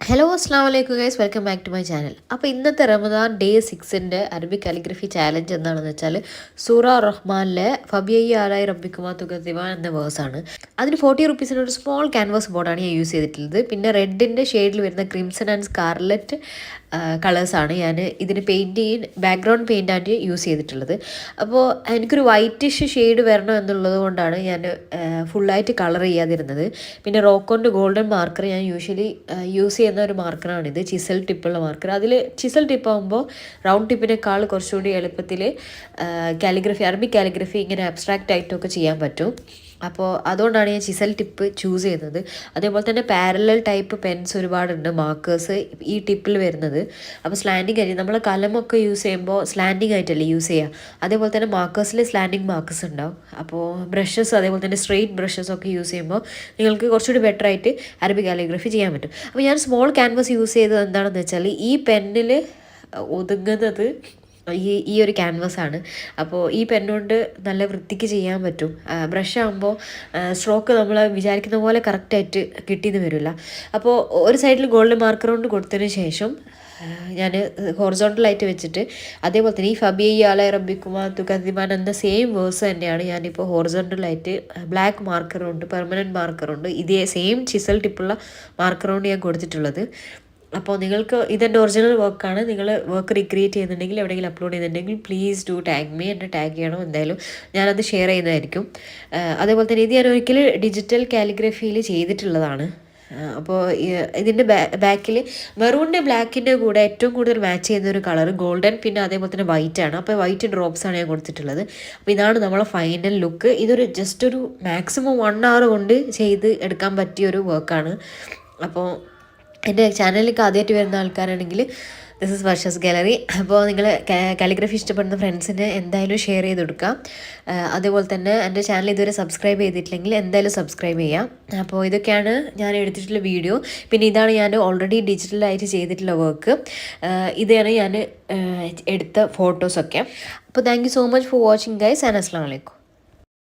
Hello അസ്സാം വലൈക്കും guys, welcome back to my channel. അപ്പോൾ ഇന്നത്തെ റമദാൻ ഡേ 6ൻ്റെ അറബിക് കാലിഗ്രഫി ചാലഞ്ച് എന്താണെന്ന് വെച്ചാൽ സൂറ റഹ്മാനിലെ ഫബിയയ്യ ആലായി റബ്ബിക്കുമാ തുകദിവാൻ എന്ന വേഴ്സാണ്. അതിന് 40 റുപ്പീസിന് ഒരു സ്മോൾ ക്യാൻവാസ് ബോർഡാണ് ഞാൻ യൂസ് ചെയ്തിട്ടുള്ളത്. പിന്നെ റെഡിൻ്റെ ഷെയ്ഡിൽ വരുന്ന ക്രിംസൺ ആൻഡ് സ്കാർലറ്റ് കളേഴ്സാണ് ഞാൻ ഇതിന് ബാക്ക്ഗ്രൗണ്ട് പെയിൻ്റായിട്ട് യൂസ് ചെയ്തിട്ടുള്ളത്. അപ്പോൾ എനിക്കൊരു വൈറ്റിഷ് ഷെയ്ഡ് വരണം എന്നുള്ളത് കൊണ്ടാണ് ഞാൻ ഫുള്ളായിട്ട് കളർ ചെയ്യാതിരുന്നത്. പിന്നെ റോക്കോൻ്റെ ഗോൾഡൻ മാർക്കർ ഞാൻ യൂഷ്വലി യൂസ് ചെയ്യുന്ന ഒരു മാർക്കറാണിത്, ചിസൽ ടിപ്പുള്ള മാർക്കർ. അതിൽ ചിസൽ ടിപ്പാകുമ്പോൾ റൗണ്ട് ടിപ്പിനേക്കാൾ കുറച്ചുകൂടി എളുപ്പത്തിൽ അറബിക് കാലിഗ്രഫി ഇങ്ങനെ അബ്സ്ട്രാക്റ്റ് ആയിട്ടൊക്കെ ചെയ്യാൻ പറ്റും. അപ്പോൾ അതുകൊണ്ടാണ് ഞാൻ ചിസൽ ടിപ്പ് ചൂസ് ചെയ്യുന്നത്. അതേപോലെ തന്നെ പാരലൽ ടൈപ്പ് പെൻസ് ഒരുപാടുണ്ട്, മാർക്കേഴ്സ് ഈ ടിപ്പിൽ വരുന്നത്. അപ്പോൾ സ്ലാൻഡിങ് ആയിട്ട് നമ്മൾ കലമൊക്കെ യൂസ് ചെയ്യുമ്പോൾ സ്ലാൻഡിങ് ആയിട്ടല്ലേ യൂസ് ചെയ്യുക. അതേപോലെ തന്നെ മാർക്കേഴ്സിൽ സ്ലാൻഡിങ് മാർക്കേഴ്സ് ഉണ്ടാവും. അപ്പോൾ ബ്രഷസ് അതേപോലെ തന്നെ സ്ട്രെയിറ്റ് ബ്രഷസ് ഒക്കെ യൂസ് ചെയ്യുമ്പോൾ നിങ്ങൾക്ക് കുറച്ചുകൂടി ബെറ്റർ ആയിട്ട് അറബിക് കാലിഗ്രഫി ചെയ്യാൻ പറ്റും. അപ്പോൾ ഞാൻ സ്മോൾ ക്യാൻവാസ് യൂസ് ചെയ്തത് എന്താണെന്ന് വെച്ചാൽ ഈ പെന്നിൽ ഒതുങ്ങുന്നത് ഈ ഒരു ക്യാൻവാസാണ്. അപ്പോൾ ഈ പെന്നുകൊണ്ട് നല്ല വൃത്തിക്ക് ചെയ്യാൻ പറ്റും. ബ്രഷ് ആകുമ്പോൾ സ്ട്രോക്ക് നമ്മൾ വിചാരിക്കുന്ന പോലെ കറക്റ്റായിട്ട് കിട്ടിയെന്ന് വരില്ല. അപ്പോൾ ഒരു സൈഡിൽ ഗോൾഡ് മാർക്കർ കൊണ്ട് കൊടുത്തതിന് ശേഷം ഞാൻ ഹൊറിസോണ്ടലായിട്ട് വെച്ചിട്ട് അതേപോലെ തന്നെ ഈ ഫബിയയ്യ ആലായി റബ്ബിക്കുമാ തുകദിവാൻ എന്ന സെയിം വേഴ്സ് തന്നെയാണ് ഞാനിപ്പോൾ ഹൊറിസോണ്ടലായിട്ട് ബ്ലാക്ക് മാർക്കർ കൊണ്ട്, പെർമനൻറ്റ് മാർക്കർ കൊണ്ട്, ഇതേ സെയിം ചിസൽ ടിപ്പുള്ള മാർക്കർ കൊണ്ട് ഞാൻ കൊടുത്തിട്ടുള്ളത്. അപ്പോൾ നിങ്ങൾക്ക് ഇതെൻ്റെ ഒറിജിനൽ വർക്കാണ്. നിങ്ങൾ വർക്ക് റീക്രിയേറ്റ് ചെയ്യുന്നുണ്ടെങ്കിൽ എവിടെയെങ്കിലും അപ്ലോഡ് ചെയ്യുന്നുണ്ടെങ്കിൽ പ്ലീസ് ഡു ടാഗ് മീ. എന്നെ ടാഗ് ചെയ്യണം, എന്തായാലും ഞാനത് ഷെയർ ചെയ്യുന്നതായിരിക്കും. അതേപോലെ തന്നെ ഇത് ഞാൻ ഒരിക്കലും ഡിജിറ്റൽ കാലിഗ്രഫിയിൽ ചെയ്തിട്ടുള്ളതാണ്. അപ്പോൾ ഇതിൻ്റെ ബാക്കിൽ മെറൂണിൻ്റെ ബ്ലാക്കിൻ്റെ കൂടെ ഏറ്റവും കൂടുതൽ മാച്ച് ചെയ്യുന്ന ഒരു കളർ ഗോൾഡൻ, പിന്നെ അതേപോലെ തന്നെ വൈറ്റ് ആണ്. അപ്പോൾ വൈറ്റ് ഡ്രോപ്സാണ് ഞാൻ കൊടുത്തിട്ടുള്ളത്. അപ്പോൾ ഇതാണ് നമ്മളെ ഫൈനൽ ലുക്ക്. ഇതൊരു ജസ്റ്റ് ഒരു മാക്സിമം 1 hour കൊണ്ട് ചെയ്ത് എടുക്കാൻ പറ്റിയൊരു വർക്കാണ്. അപ്പോൾ എൻ്റെ ചാനലിലേക്ക് ആദ്യമായിട്ട് വരുന്ന ആൾക്കാരാണെങ്കിൽ ദിസ് ഇസ് വർഷസ് ഗാലറി. അപ്പോൾ നിങ്ങൾ കാലിഗ്രഫി ഇഷ്ടപ്പെടുന്ന ഫ്രണ്ട്സിന് എന്തായാലും ഷെയർ ചെയ്ത് കൊടുക്കാം. അതേപോലെ തന്നെ എൻ്റെ ചാനൽ ഇതുവരെ സബ്സ്ക്രൈബ് ചെയ്തിട്ടില്ലെങ്കിൽ എന്തായാലും സബ്സ്ക്രൈബ് ചെയ്യാം. അപ്പോൾ ഇതൊക്കെയാണ് ഞാൻ എടുത്തിട്ടുള്ള വീഡിയോ. പിന്നെ ഇതാണ് ഞാൻ ഓൾറെഡി ഡിജിറ്റലായിട്ട് ചെയ്തിട്ടുള്ള വർക്ക്. ഇതാണ് ഞാൻ എടുത്ത ഫോട്ടോസൊക്കെ. അപ്പോൾ thank you so much for watching guys, and അസ്സലാമു അലൈക്കും.